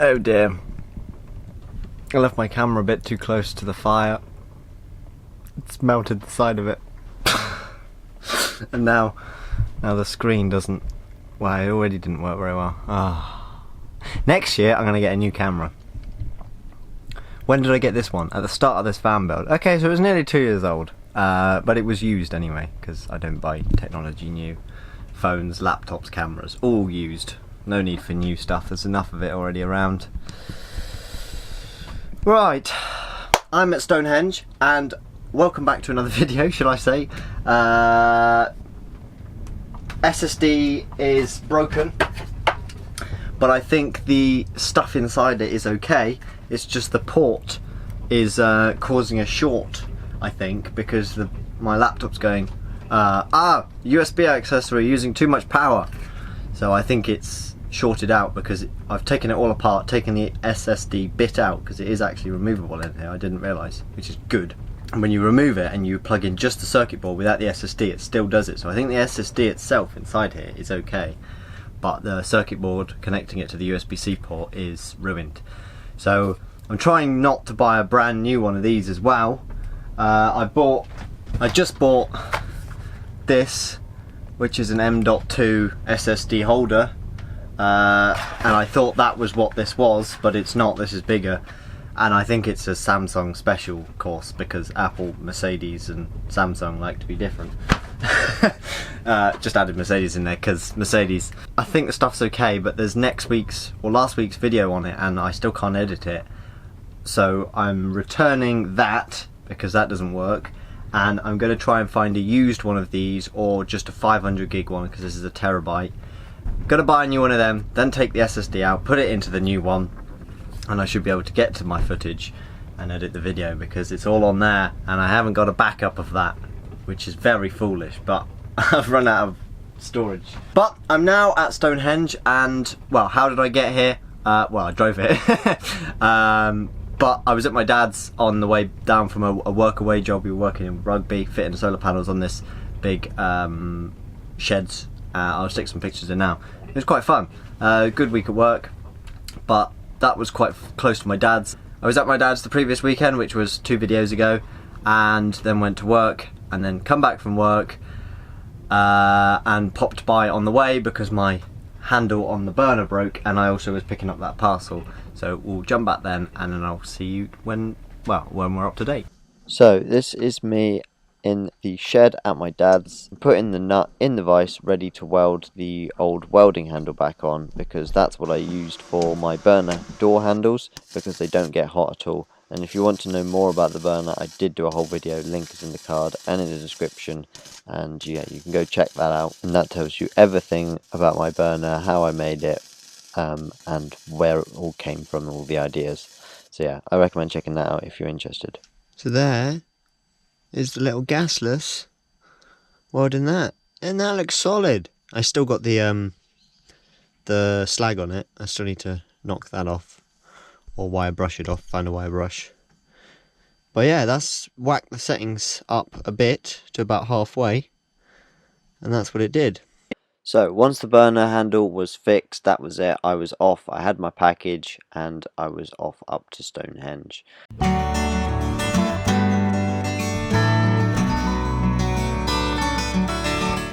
Oh dear. I left my camera a bit too close to the fire. It's melted the side of it. And now the screen doesn't... Well, it already didn't work very well. Next year I'm going to get a new camera. When did I get this one? At the start of this van build. Okay, so it was nearly 2 years old. But it was used anyway, because I don't buy technology new. Phones, laptops, cameras, all used. No need for new stuff, there's enough of it already around. Right, I'm at Stonehenge, and welcome back to another video, should I say. SSD is broken, but I think the stuff inside it is okay. It's just the port is causing a short, I think, because my laptop's going, USB accessory using too much power. So I think it's shorted out because I've taken it all apart, taken the SSD bit out, because it is actually removable in here, I didn't realise, which is good. And when you remove it and you plug in just the circuit board without the SSD, it still does it. So I think the SSD itself inside here is okay, but the circuit board connecting it to the USB-C port is ruined. So I'm trying not to buy a brand new one of these as well. I just bought this, which is an M.2 SSD holder, and I thought that was what this was, but it's not. This is bigger, and I think it's a Samsung special, of course, because Apple, Mercedes and Samsung like to be different. Just added Mercedes in there because Mercedes, I think the stuff's okay, but there's last week's video on it and I still can't edit it, so I'm returning that because that doesn't work. And I'm going to try and find a used one of these, or just a 500 gig one, because this is a terabyte. Gonna buy a new one of them, then take the SSD out, put it into the new one, and I should be able to get to my footage and edit the video, because it's all on there and I haven't got a backup of that, which is very foolish, but I've run out of storage. But I'm now at Stonehenge, and well, how did I get here? Well, I drove here. But I was at my dad's on the way down from a work-away job. We were working in Rugby, fitting solar panels on this big sheds. I'll stick some pictures in now. It was quite fun. Good week at work, but that was quite close to my dad's. I was at my dad's the previous weekend, which was 2 videos ago, and then went to work, and then come back from work, and popped by on the way because my handle on the burner broke, and I also was picking up that parcel. So we'll jump back then, and then I'll see you when we're up to date. So this is me in the shed at my dad's, putting the nut in the vise ready to weld the old welding handle back on, because that's what I used for my burner door handles, because they don't get hot at all. And if you want to know more about the burner, I did do a whole video, link is in the card and in the description, and yeah, you can go check that out, and that tells you everything about my burner, how I made it, and where it all came from, all the ideas. So yeah, I recommend checking that out if you're interested. So there is the little gasless welding that, and that looks solid. I still got the slag on it. I still need to knock that off, or wire brush it off, find a wire brush. But yeah, that's whacked the settings up a bit to about halfway, and that's what it did. So once the burner handle was fixed, that was it. I was off. I had my package and I was off up to Stonehenge.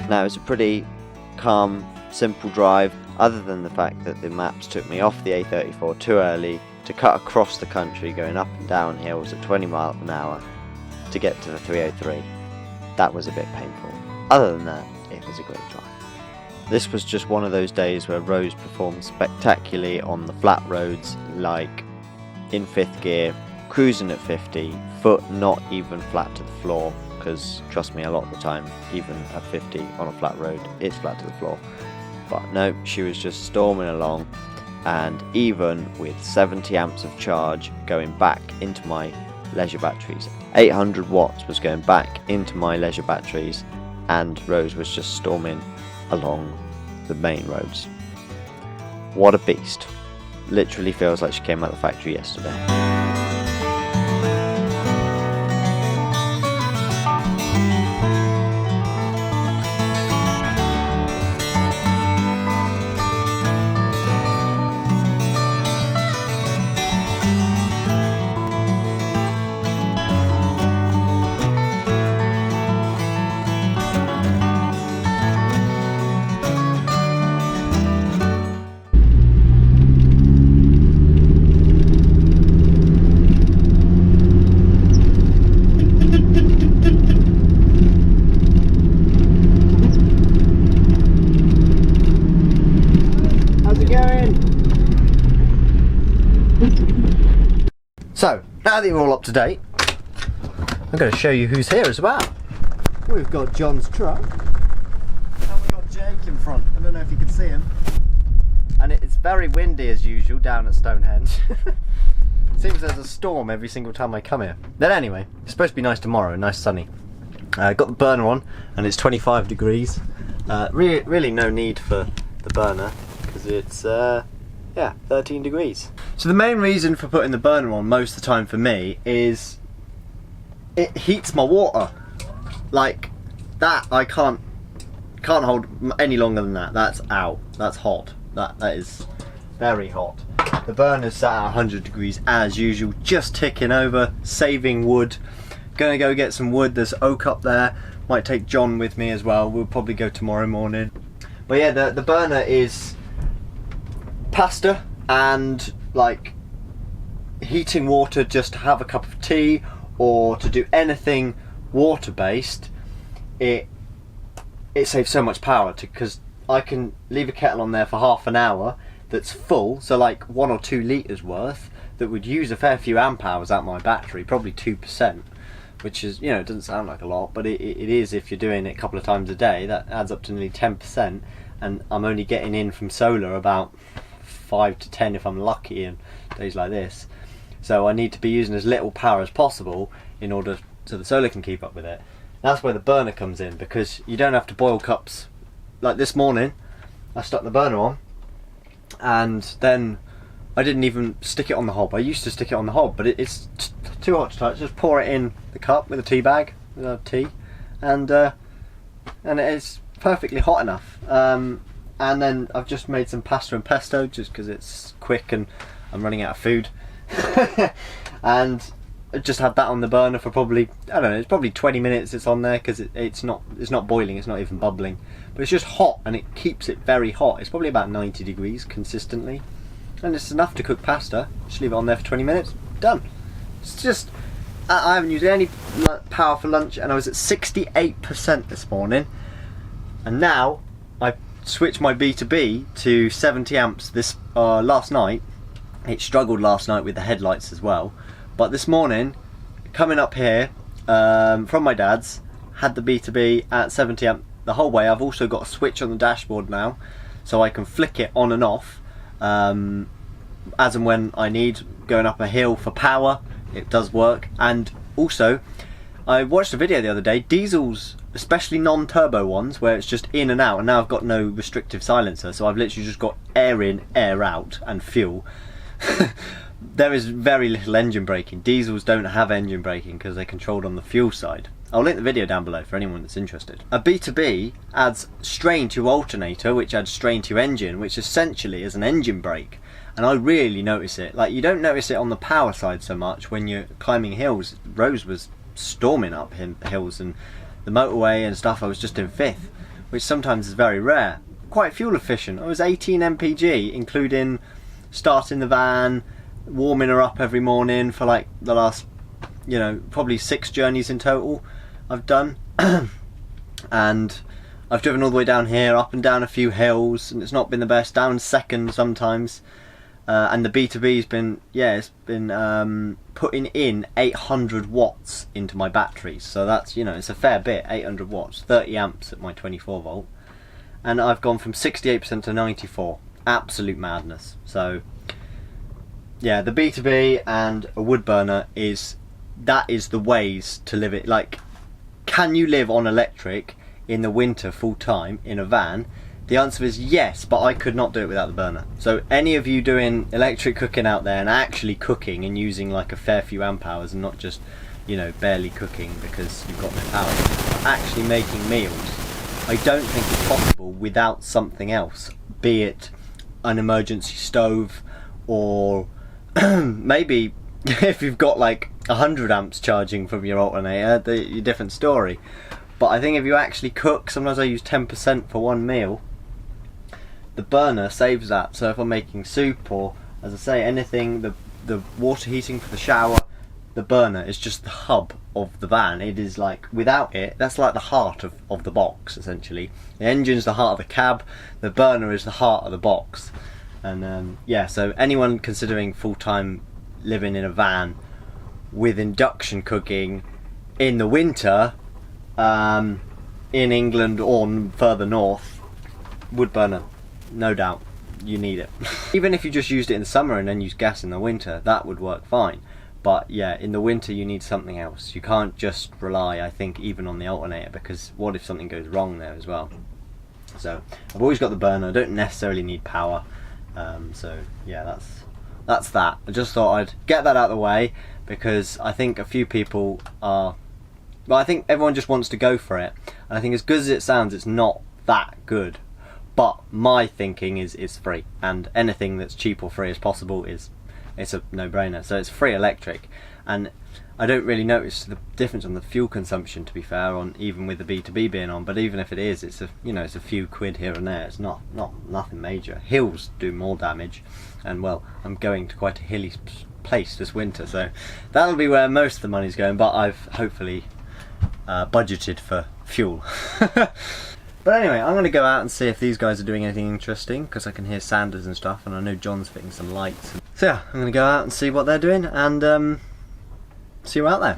Now it's a pretty calm, simple drive, other than the fact that the maps took me off the A34 too early to cut across the country, going up and down hills at 20 miles an hour to get to the 303. That was a bit painful. Other than that, it was a great drive. This was just one of those days where Rose performed spectacularly on the flat roads, like in 5th gear, cruising at 50, foot not even flat to the floor, because trust me, a lot of the time, even at 50 on a flat road, it's flat to the floor. But no, she was just storming along, and even with 70 amps of charge going back into my leisure batteries, 800 watts was going back into my leisure batteries, and Rose was just storming along the main roads. What a beast. Literally feels like she came out of the factory yesterday. So, now that you're all up to date, I'm going to show you who's here as well. We've got John's truck, and we've got Jake in front. I don't know if you can see him. And it's very windy as usual down at Stonehenge. Seems there's a storm every single time I come here. But anyway, it's supposed to be nice tomorrow, nice sunny. Got the burner on, and it's 25 degrees. Really no need for the burner, because it's yeah, 13 degrees. So the main reason for putting the burner on most of the time for me is it heats my water. Like that, I can't hold any longer than that. That's out. That's hot. That is very hot. The burner's sat at 100 degrees as usual, just ticking over, saving wood. Gonna go get some wood. There's oak up there. Might take John with me as well. We'll probably go tomorrow morning. But yeah, the burner is pasta and like heating water just to have a cup of tea or to do anything water based. It saves so much power because I can leave a kettle on there for half an hour that's full, so like 1 or 2 litres worth, that would use a fair few amp hours out my battery, probably 2%, which is, you know, it doesn't sound like a lot, but it is if you're doing it a couple of times a day. That adds up to nearly 10%, and I'm only getting in from solar about 5 to 10 if I'm lucky in days like this. So I need to be using as little power as possible in order so the solar can keep up with it. That's where the burner comes in, because you don't have to boil cups. Like this morning, I stuck the burner on, and then I didn't even stick it on the hob. I used to stick it on the hob, but it's too hot to touch. Just pour it in the cup with a tea bag, with tea, and it's perfectly hot enough. And then I've just made some pasta and pesto, just because it's quick and I'm running out of food. And I just had that on the burner for probably, I don't know, it's probably 20 minutes it's on there, because it's not boiling, it's not even bubbling, but it's just hot, and it keeps it very hot. It's probably about 90 degrees consistently, and it's enough to cook pasta. Just leave it on there for 20 minutes, done. It's just, I haven't used any power for lunch, and I was at 68% this morning, and now I switched my B2B to 70 amps this last night. It struggled last night with the headlights as well, but this morning, coming up here from my dad's, had the B2B at 70 amp the whole way. I've also got a switch on the dashboard now, so I can flick it on and off as and when I need. Going up a hill for power, it does work. And also, I watched a video the other day, diesels, especially non-turbo ones, where it's just in and out, and now I've got no restrictive silencer, so I've literally just got air in, air out, and fuel. There is very little engine braking. Diesels don't have engine braking because they're controlled on the fuel side. I'll link the video down below for anyone that's interested. A B2B adds strain to alternator, which adds strain to engine, which essentially is an engine brake. And I really notice it. Like, you don't notice it on the power side so much when you're climbing hills. Rose was storming up hills, and the motorway and stuff, I was just in 5th, which sometimes is very rare. Quite fuel efficient. I was 18 mpg, including starting the van, warming her up every morning for like the last, you know, probably 6 journeys in total I've done. And I've driven all the way down here, up and down a few hills, and it's not been the best, down second sometimes. And the B2B's been, yeah, it's been putting in 800 watts into my batteries, so that's, you know, it's a fair bit. 800 watts, 30 amps at my 24 volt, and I've gone from 68% to 94. Absolute madness. So yeah, the B2B and a wood burner is the ways to live it. Like, can you live on electric in the winter full time in a van? The answer is yes, but I could not do it without the burner. So any of you doing electric cooking out there and actually cooking and using like a fair few amp hours and not just, you know, barely cooking because you've got no power, actually making meals, I don't think it's possible without something else, be it an emergency stove, or maybe if you've got like 100 amps charging from your alternator, a different story. But I think if you actually cook, sometimes I use 10% for one meal, the burner saves that. So if I'm making soup, or as I say, anything, the water heating for the shower, the burner is just the hub of the van. It is like, without it, that's like the heart of the box, essentially. The engine's the heart of the cab, the burner is the heart of the box. And yeah, so anyone considering full-time living in a van with induction cooking in the winter, in England or further north, wood burner, no doubt, you need it. Even if you just used it in the summer and then used gas in the winter, that would work fine. But yeah, in the winter you need something else. You can't just rely, I think, even on the alternator, because what if something goes wrong there as well? So I've always got the burner. I don't necessarily need power. So yeah, that's that. I just thought I'd get that out of the way, because I think a few people are, well, I think everyone just wants to go for it, and I think as good as it sounds, it's not that good. But my thinking is it's free, and anything that's cheap or free as possible it's a no-brainer. So it's free electric, and I don't really notice the difference on the fuel consumption, to be fair, on even with the B2B being on. But even if it is, it's it's a few quid here and there. It's nothing major. Hills do more damage, and well, I'm going to quite a hilly place this winter, so that'll be where most of the money's going. But I've hopefully budgeted for fuel. But anyway, I'm going to go out and see if these guys are doing anything interesting, because I can hear Sanders and stuff, and I know John's fitting some lights. So yeah, I'm going to go out and see what they're doing, and see you out there.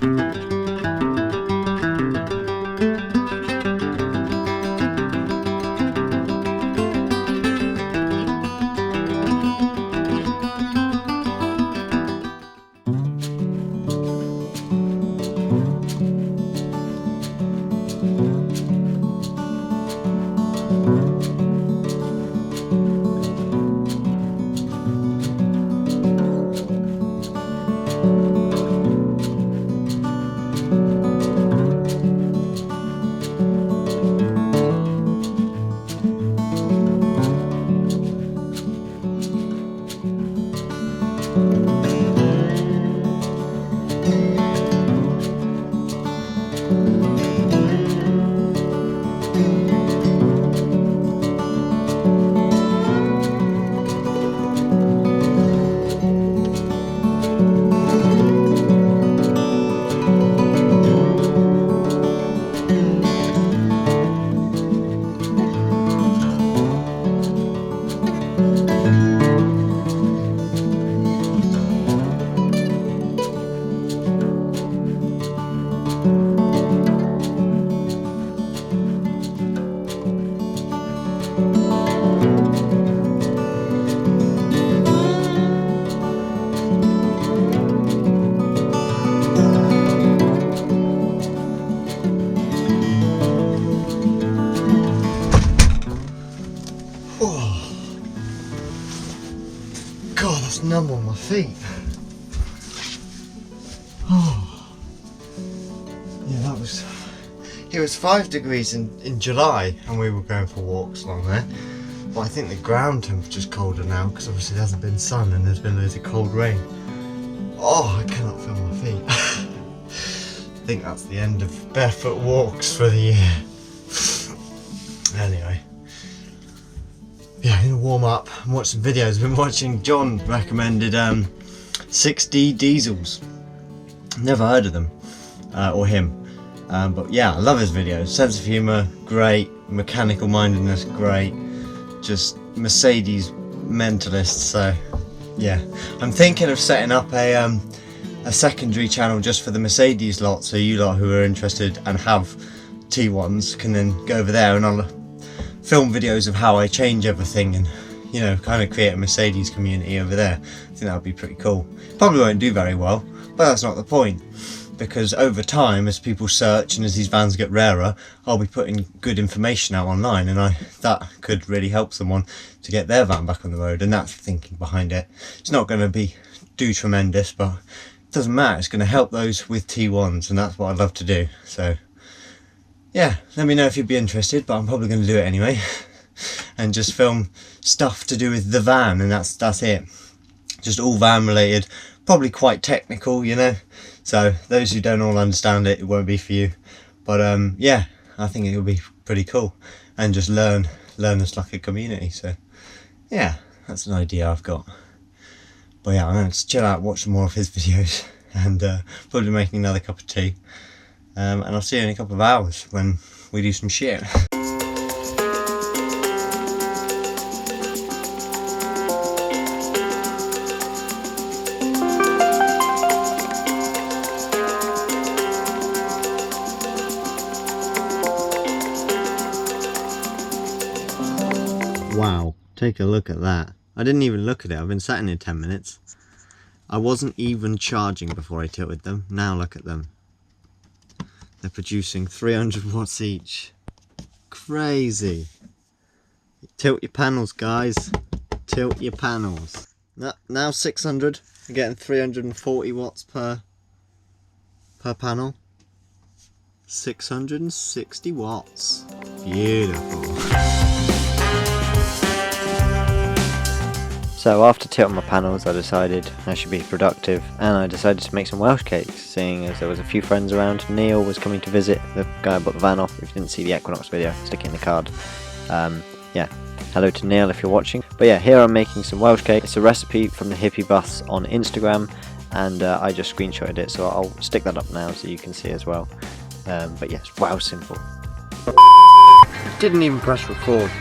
Numb on my feet. Oh, yeah, it was 5 degrees in July, and we were going for walks along there. But I think the ground temperature's colder now, because obviously there hasn't been sun and there's been loads of cold rain. Oh, I cannot feel my feet. I think that's the end of barefoot walks for the year. Anyway. Yeah, I'm gonna warm up and watch some videos. I've been watching, John recommended 6D diesels. Never heard of them, or him. But yeah, I love his videos. Sense of humour, great. Mechanical mindedness, great. Just Mercedes mentalist. So yeah, I'm thinking of setting up a secondary channel just for the Mercedes lot. So you lot who are interested and have T1s can then go over there, and I'll film videos of how I change everything, and kind of create a Mercedes community over there. I think that would be pretty cool. Probably won't do very well, but that's not the point, because over time, as people search and as these vans get rarer, I'll be putting good information out online, and that could really help someone to get their van back on the road. And that's the thinking behind it. It's not going to do tremendous, but it doesn't matter. It's going to help those with T1s, and that's what I'd love to do. So yeah, let me know if you'd be interested, but I'm probably going to do it anyway. And just film stuff to do with the van, and that's it. Just all van related, probably quite technical, So those who don't all understand it, it won't be for you. But yeah, I think it will be pretty cool, and just learn us like a community. So yeah, that's an idea I've got. But yeah, I'm going to chill out, watch some more of his videos, and probably making another cup of tea. And I'll see you in a couple of hours when we do some shit. Take a look at that. I didn't even look at it. I've been sat in here 10 minutes. I wasn't even charging before I tilted them. Now look at them. They're producing 300 watts each. Crazy. Tilt your panels, guys. Tilt your panels. Now 600. You're getting 340 watts per panel. 660 watts. Beautiful. So after tilting my panels, I decided I should be productive, and I decided to make some Welsh cakes, seeing as there was a few friends around. Neil was coming to visit, the guy I bought the van off. If you didn't see the Equinox video, stick it in the card. Yeah, hello to Neil if you're watching. But yeah, here I'm making some Welsh cake. It's a recipe from the Hippie Bus on Instagram, and I just screenshotted it, so I'll stick that up now so you can see as well. But yes, wow, simple. Didn't even press record.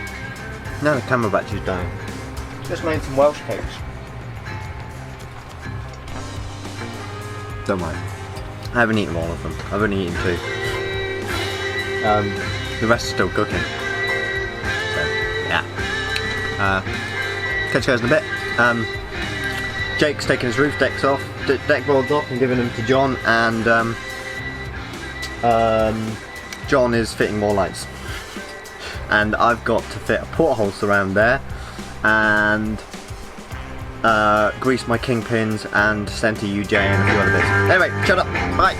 Now the camera battery's dying. Just made some Welsh cakes. Don't worry. I haven't eaten all of them. I've only eaten 2. The rest is still cooking. So, yeah. Catch you guys in a bit. Jake's taking his roof decks off, deck boards off, and giving them to John, and John is fitting more lights. And I've got to fit a porthole surround there, and grease my kingpins and centre UJ and a few other bits. Anyway, shut up, bye!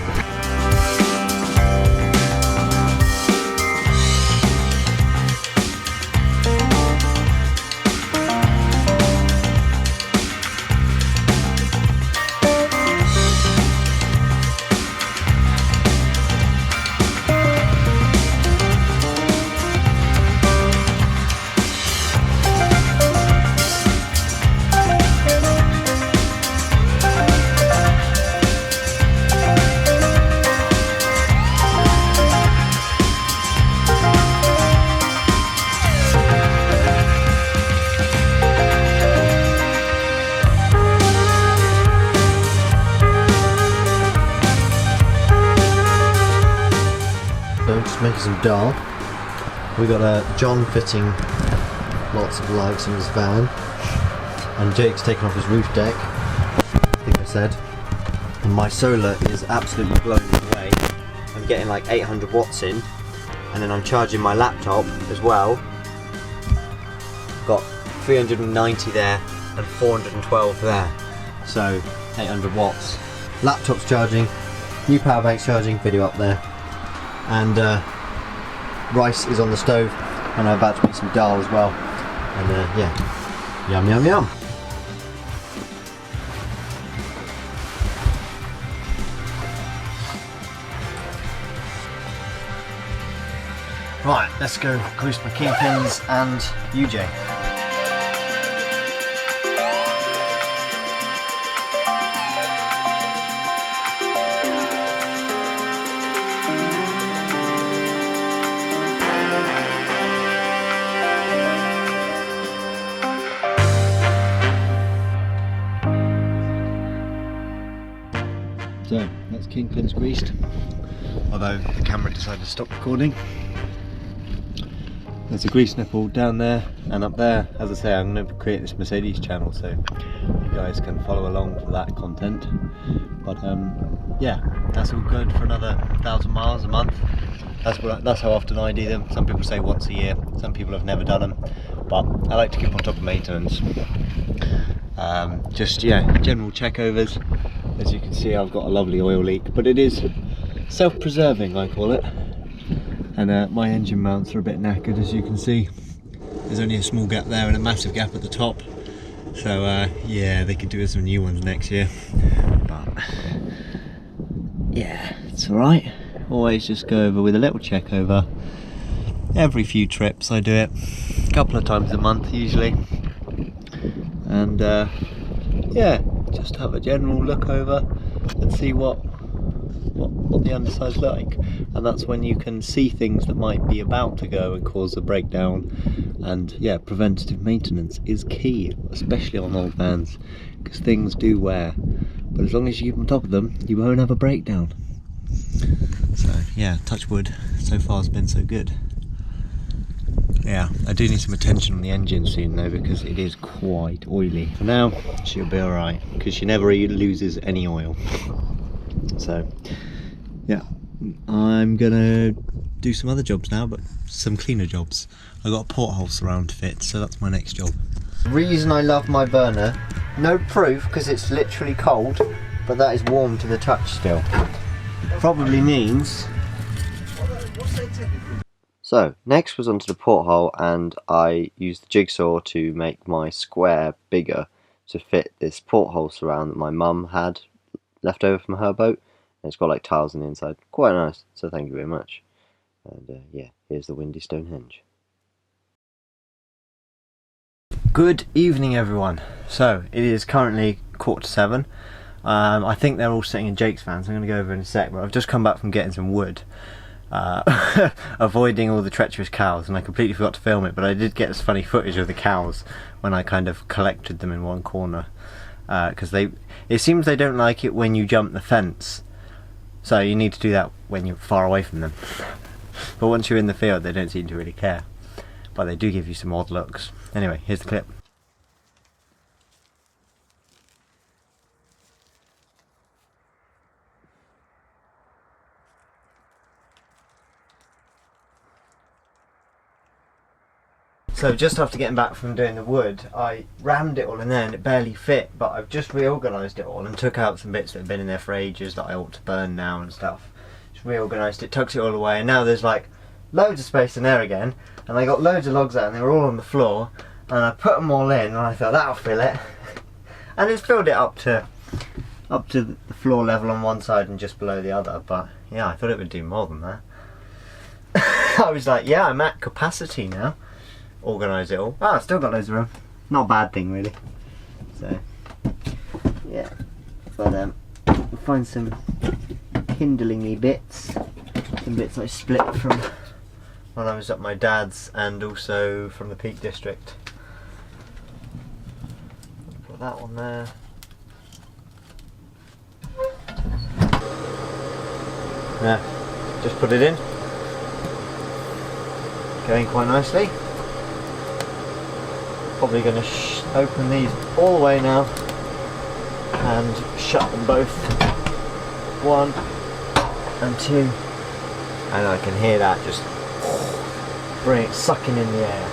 Just making some dal. We got John fitting lots of lights in his van, and Jake's taking off his roof deck, I think I said, and my solar is absolutely blowing away. I'm getting like 800 watts in, and then I'm charging my laptop as well. Got 390 there and 412 there, so 800 watts. Laptop's charging, new power bank's charging, video up there. And rice is on the stove, and I'm about to make some dal as well. And yeah, yum yum yum. Right, let's go grease my kingpins and UJ. So, that's kingpins greased, although the camera decided to stop recording. There's a grease nipple down there and up there. As I say, I'm going to create this Mercedes channel, so you guys can follow along for that content. But yeah, that's all good for another 1,000 miles a month. That's how often I do them. Some people say once a year, some people have never done them, but I like to keep on top of maintenance. Just yeah, general checkovers. As you can see, I've got a lovely oil leak, but it is self-preserving, I call it. And my engine mounts are a bit knackered, as you can see. There's only a small gap there and a massive gap at the top. So yeah, they could do with some new ones next year. But yeah, it's alright. Always just go over with a little check over. Every few trips I do it. A couple of times a month usually. And yeah, just have a general look over and see what the underside's like, and that's when you can see things that might be about to go and cause a breakdown. And yeah, preventative maintenance is key, especially on old vans, because things do wear, but as long as you keep on top of them, you won't have a breakdown. So yeah, touch wood, so far it's been so good. Yeah, I do need some attention on the engine soon though, because it is quite oily. For now, she'll be alright, because she never loses any oil. So, yeah, I'm gonna do some other jobs now, but some cleaner jobs. I got a porthole surround to fit, so that's my next job. The reason I love my burner, no proof, because it's literally cold, but that is warm to the touch still. Probably means... So, next was onto the porthole, and I used the jigsaw to make my square bigger to fit this porthole surround that my mum had left over from her boat. And it's got like tiles on the inside. Quite nice, so thank you very much. And yeah, here's the windy Stonehenge. Good evening everyone. So, it is currently 7:15. I think they're all sitting in Jake's van, so I'm going to go over in a sec, but I've just come back from getting some wood. Avoiding all the treacherous cows, and I completely forgot to film it, but I did get this funny footage of the cows when I kind of collected them in one corner, because it seems they don't like it when you jump the fence, so you need to do that when you're far away from them. But once you're in the field they don't seem to really care, but they do give you some odd looks. Anyway, here's the clip. So just after getting back from doing the wood, I rammed it all in there and it barely fit, but I've just reorganised it all and took out some bits that have been in there for ages that I ought to burn now and stuff. Just reorganised it, tucked it all away, and now there's like loads of space in there again, and I got loads of logs out and they were all on the floor, and I put them all in and I thought that'll fill it. And it's filled it up to the floor level on one side and just below the other, but yeah, I thought it would do more than that. I was like, yeah, I'm at capacity now. Organise it all. Oh, I've still got loads of room. Not a bad thing really. So yeah, but we'll find some kindling-y bits. Some bits I split from when I was at my dad's and also from the Peak District. Put that one there. Yeah, just put it in. Going quite nicely. Probably going to open these all the way now and shut them both. 1 and 2, and I can hear that just sucking in the air.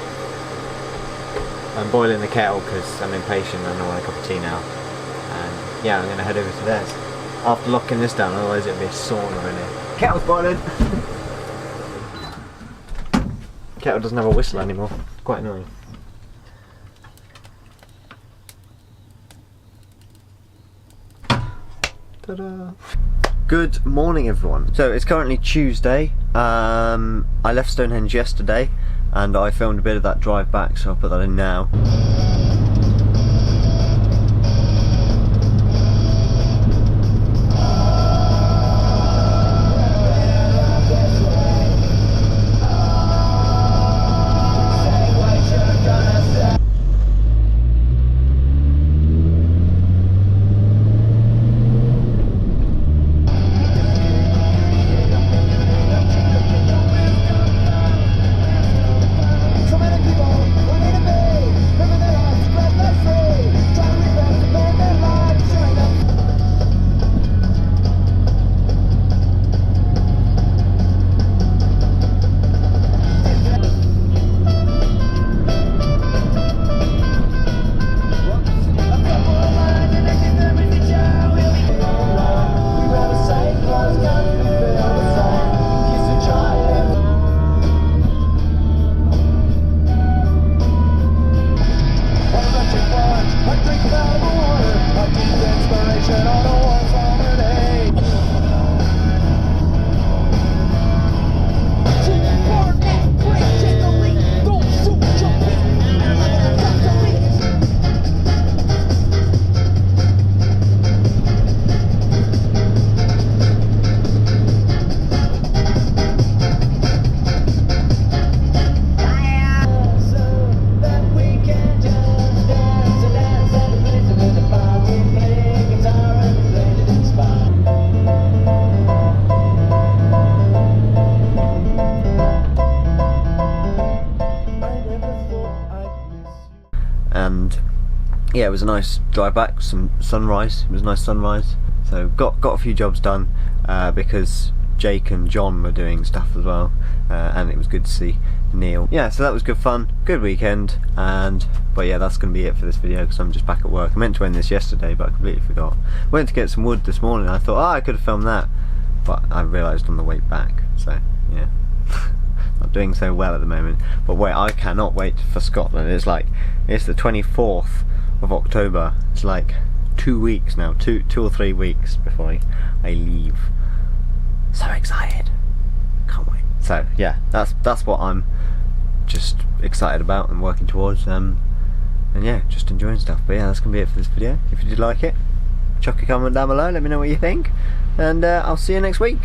I'm boiling the kettle because I'm impatient and I want a cup of tea now. And yeah, I'm going to head over to theirs after locking this down, otherwise it'll be a sauna in here. Kettle's boiling. Kettle doesn't have a whistle anymore. Quite annoying. Ta-da. Good morning everyone. So it's currently Tuesday. I left Stonehenge yesterday and I filmed a bit of that drive back, so I'll put that in now. yeah, it was a nice drive back, some sunrise. It was a nice sunrise. So got a few jobs done because Jake and John were doing stuff as well, and it was good to see Neil. Yeah, so that was good fun, good weekend, but yeah, that's going to be it for this video because I'm just back at work. I meant to end this yesterday, but I completely forgot. Went to get some wood this morning. I thought, I could have filmed that, but I realised on the way back. So yeah, not doing so well at the moment. But wait, I cannot wait for Scotland. It's the 24th of October. It's like 2 weeks now, two or 3 weeks before I leave. So excited, can't wait. So yeah, that's what I'm just excited about and working towards, and yeah, just enjoying stuff. But yeah, that's gonna be it for this video. If you did like it, chuck a comment down below, let me know what you think, and I'll see you next week.